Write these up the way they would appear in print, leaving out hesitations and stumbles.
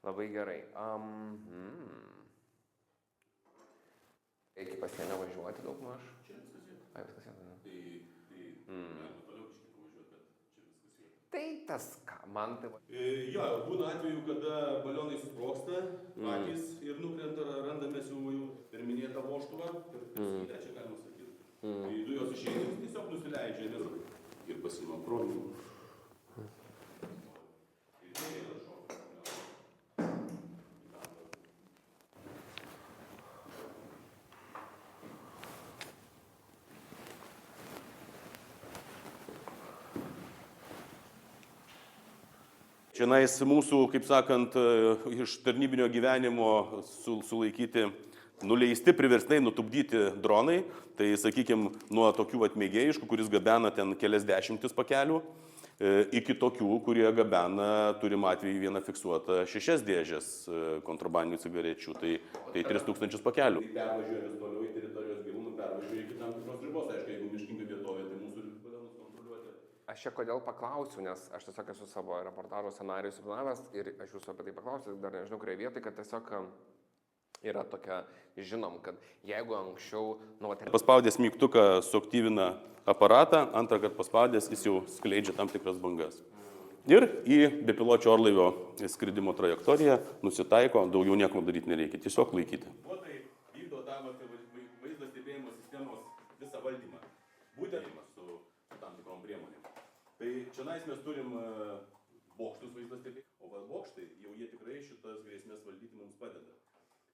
Labai gerai. Reikia pasienio važiuoti daug maž? Čia viskas vieta. Ai, viskas vieta, ne? Galima toliau kažkiek pavažiuoti, bet čia viskas vieta. Tai tas, ką man tai... Jo, būna atveju, kada balionai susprogsta, patys ir nukrenta, randamės jau per minėtą vožtuvą ir skylę, čia galima sakyti. Tai dujos išeina, tiesiog nusileidžia ir pasima krovinių. Čianais mūsų, kaip sakant, iš tarnybinio gyvenimo sulaikyti, nuleisti, priverstinai nutupdyti dronai. Tai, sakykime, nuo tokių mėgėjiškų, kuris gabena ten kelias dešimtis pakelių, iki tokių, kurie gabena, turim atvejį vieną fiksuotą 6 dėžės kontrabandinių cigarečių, tai 3000 pakelių. Tai pervažiuoja vis toliau į teritorijos gyvūnų, pervažiuoja iki tam tikros ribos, aišku, jeigu miškinga vietovė, tai mūsų balionus kontroliuoti. Aš čia kodėl paklausiu, nes aš tiesiog esu savo reportažo scenarijų suplanavęs ir aš jūsų apie tai paklausiu, dar nežinau, kurioje vietoje, kad tiesiog yra tokia, žinom, kad jeigu anksčiau... Paspaudęs mygtuką suaktyvina aparatą, antrą kartą paspaudęs jis jau skleidžia tam tikras bangas. Ir į bepiločio orlaivio skridimo trajektoriją nusitaiko, daugiau nieko daryti nereikia, tiesiog laikyti. Pilotai vykdo tą vaizdo stebėjimo sistemos visą valdymą, būtent su tam tikrom priemonėm. Tai čionais mes turim bokštus vaizdo stebėjimo, o bokštai jau jie tikrai šitas grėsmės valdyti mums padeda.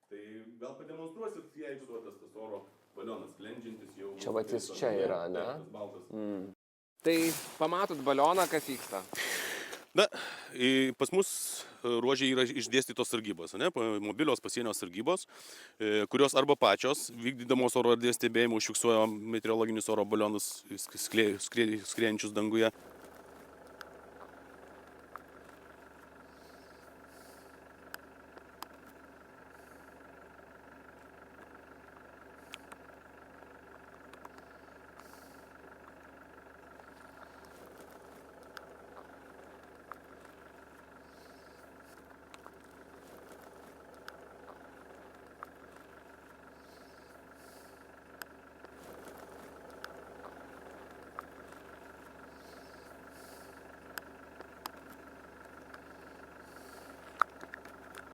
Tai gal pademonstruosit, jeigu tas oro balionas sklendžiantis jau... Čia vat jis čia yra, ne? Baltas. Tai pamatot balioną, kas vyksta? Na, pas mus ruožiai yra išdėstytos sargybos, ne? Mobilios pasienio sargybos, kurios arba pačios, vykdydamos oro erdvės stebėjimų, užfiksuoja meteorologinius oro balionus skriejančius danguje.